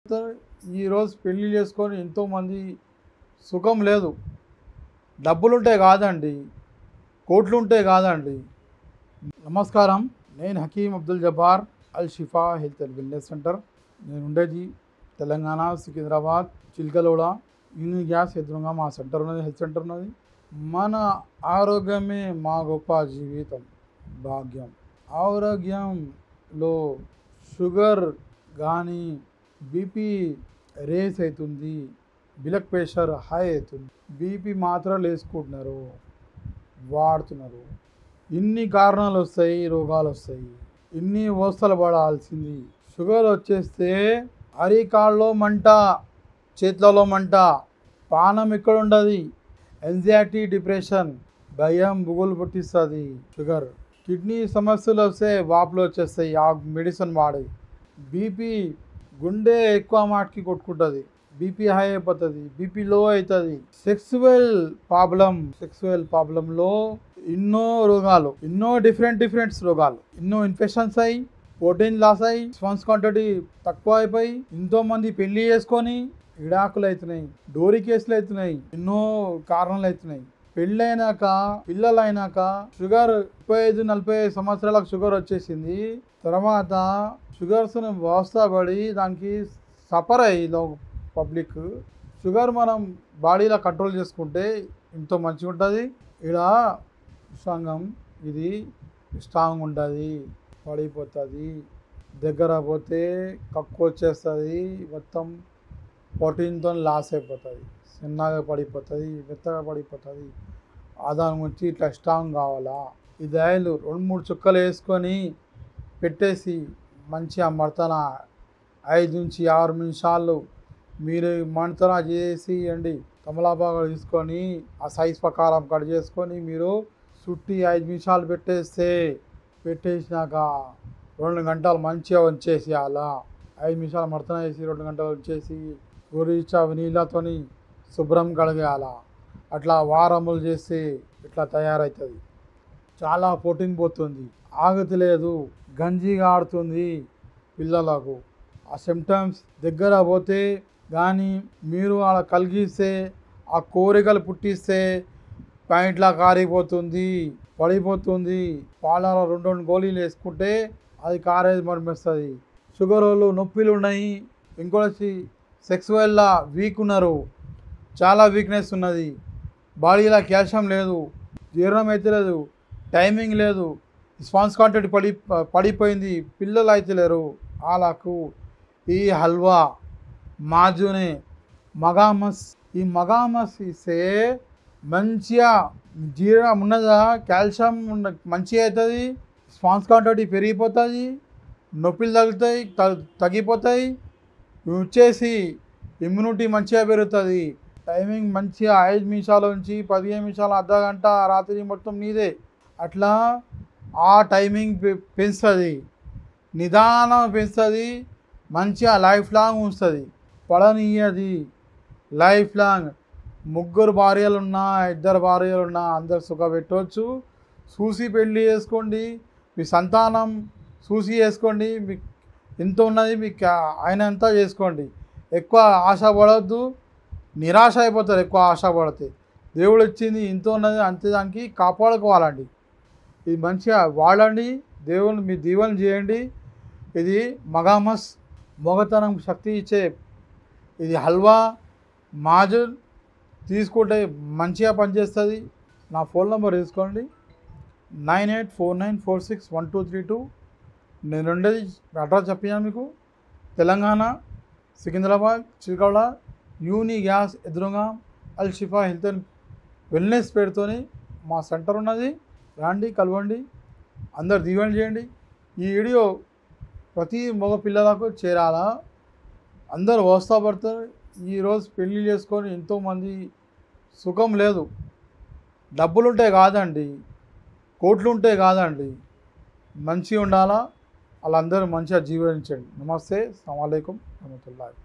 ఈరోజు పెళ్లి చేసుకొని ఎంతోమంది సుఖం లేదు. డబ్బులుంటే కాదండి, కోట్లుంటే కాదండి. నమస్కారం, నేను హకీం అబ్దుల్ జబ్బార్, అల్ షిఫా హెల్త్ అండ్ వెల్నెస్ సెంటర్. నేను ఉండేది తెలంగాణ, సికింద్రాబాద్, చిల్కలోడ. యూని గ్యాస్ ఎదురుగా మా సెంటర్ ఉన్నది, హెల్త్ సెంటర్ ఉన్నది. మన ఆరోగ్యమే మా గొప్ప జీవితం, భాగ్యం. ఆరోగ్యంలో షుగర్ కానీ, బీపీ రేస్ అవుతుంది, బ్లడ్ ప్రెషర్ హై అవుతుంది, బీపీ మాత్రలు వేసుకుంటున్నారు, వాడుతున్నారు. ఇన్ని కారణాలు వస్తాయి, రోగాలు వస్తాయి, ఇన్ని అవస్థలు పడాల్సింది. షుగర్ వచ్చేస్తే అరికాళ్ళలో మంట, చేతులలో మంట, పానం ఇక్కడ ఉండదు, యాంగ్జైటీ, డిప్రెషన్, భయం, బుగులు పుట్టిస్తుంది. షుగర్ కిడ్నీ సమస్యలు వస్తే వాపులు వచ్చేస్తాయి ఆ మెడిసిన్ వాడి. బీపీ గుండె ఎక్కువ మాటకి కొట్టుకుంటుంది, బీపీ హై అయిపోతుంది, బీపీ లో అవుతుంది. సెక్సువల్ ప్రాబ్లంలో ఎన్నో రోగాలు, ఎన్నో డిఫరెంట్ రోగాలు, ఎన్నో ఇన్ఫెక్షన్స్ అయ్యి, ప్రోటీన్ లాస్ అయ్యి, స్పన్స్ క్వాంటిటీ తక్కువ అయిపోయి, ఎంతో మంది పెళ్లి చేసుకొని విడాకులు అవుతున్నాయి, డోరీ కేసులు అవుతున్నాయి, ఎన్నో కారణాలు అవుతున్నాయి. పెళ్ళైనాక, పిల్లలైనాక షుగర్ 35-40 సంవత్సరాలకు షుగర్ వచ్చేసింది. తర్వాత షుగర్స్ వ్యవస్థపడి దానికి సఫర్ అయ్యి పబ్లిక్. షుగర్ మనం బాడీలో కంట్రోల్ చేసుకుంటే ఎంతో మంచిగా ఉంటుంది. ఇక్కడ సంఘం ఇది స్ట్రాంగ్ ఉంటుంది, పడిపోతుంది, దగ్గర పోతే కక్కు వచ్చేస్తుంది, మొత్తం ప్రోటీన్తో లాస్ అయిపోతుంది, చిన్నగా పడిపోతుంది, మెత్తగా పడిపోతుంది. దాని గురించి ఇట్లా స్ట్రాంగ్ కావాలా. ఇది ఆయిల్ 2-3 చుక్కలు వేసుకొని పెట్టేసి మంచిగా మడతన 5-6 నిమిషాలు మీరు మడతన చేసి అండి. తమలపాకు తీసుకొని ఆ సైజ్ ప్రకారం కట్ చేసుకొని మీరు చుట్టి 5 నిమిషాలు పెట్టేసినాక 2 గంటలు మంచిగా ఉంచేసేయాలా. 5 నిమిషాలు మడతన వేసి 2 గంటలు ఉంచేసి గోరువెచ్చ నీళ్ళతోని శుభ్రం కడిగేయాల. అట్లా వారములు చేస్తే ఇట్లా తయారవుతుంది. చాలా ప్రోటీన్ పోతుంది, ఆగతలేదు, గంజిగా ఆడుతుంది పిల్లలకు. ఆ సిమ్టమ్స్ దగ్గర పోతే కానీ మీరు అలా కలిగిస్తే, ఆ కోరికలు పుట్టిస్తే పాయింట్లా కారిపోతుంది, పడిపోతుంది. పాలలో 2 గోళీలు వేసుకుంటే అది కారేది మరిపిస్తుంది. షుగర్ వాళ్ళు నొప్పిలు ఉన్నాయి, ఇంకోటి సెక్సువల్లా వీక్ ఉన్నారు, చాలా వీక్నెస్ ఉన్నది, బాడీలో కాల్షియం లేదు, జీర్ణం అయితే లేదు, టైమింగ్ లేదు, స్పాన్స్ క్వాంటిటీ పడిపోయింది, పిల్లలు అయితే లేరు. వాళ్ళకు ఈ హల్వా, మాజూనే, మగామస్, ఈ మగామస్ ఇస్తే మంచిగా జీర్ణం ఉన్నదా, కాల్షియం మంచిగా అవుతుంది, స్పాన్స్ క్వాంటిటీ పెరిగిపోతుంది, నొప్పులు తగ్గిపోతాయి, వచ్చేసి ఇమ్యూనిటీ మంచిగా పెరుగుతుంది. టైమింగ్ మంచిగా 5 నిమిషాల నుంచి 15 నిమిషాలు, అర్ధ గంట, రాత్రి మొత్తం నీదే. అట్లా ఆ టైమింగ్ పెంచుతుంది, నిదానం పెంచుతుంది, మంచిగా లైఫ్ లాంగ్ ఉంచుతుంది, పడనీయది లైఫ్ లాంగ్. 3 భార్యలున్నా, 2 భార్యలున్నా అందరు సుఖ పెట్టవచ్చు. చూసి పెళ్ళి చేసుకోండి, మీ సంతానం చూసి చేసుకోండి, మీకు ఎంత ఉన్నది మీకు అయినంత చేసుకోండి. ఎక్కువ ఆశ పడవద్దు, నిరాశ అయిపోతారు ఎక్కువ ఆశ పడితే. దేవుడు ఇచ్చింది ఇంత ఉన్నది అంతే, దానికి కాపాడుకోవాలండి. ఇది మంచిగా వాడండి, దేవుని మీ దీవెన చేయండి. ఇది మగామస్, మొగతనం శక్తి ఇచ్చే ఇది హల్వా, మాజూన్ తీసుకుంటే మంచిగా పనిచేస్తుంది. నా ఫోన్ నెంబర్ తీసుకోండి, 9849461232. నేను ఉండేది అడ్రస్ చెప్పాను మీకు, తెలంగాణ, సికింద్రాబాద్, చిల్కౌడ, యూని గ్యాస్ ఎదురుగా అల్ షిఫా హెల్త్ అండ్ వెల్నెస్ పేరుతోని మా సెంటర్ ఉన్నది. రండి, కలవండి, అందరు దీవెన చేయండి. ఈ వీడియో ప్రతి మగ పిల్లలకు చేరాలా, అందరూ అవస్థపడతారు. ఈరోజు పెళ్లి చేసుకొని ఎంతోమంది సుఖం లేదు. డబ్బులుంటే కాదండి, కోట్లుంటే కాదండి, మంచిగా ఉండాలా. వాళ్ళందరూ మంచిగా జీవించండి. నమస్తే, అస్సలాము అలైకుం, రహమతుల్లాహి.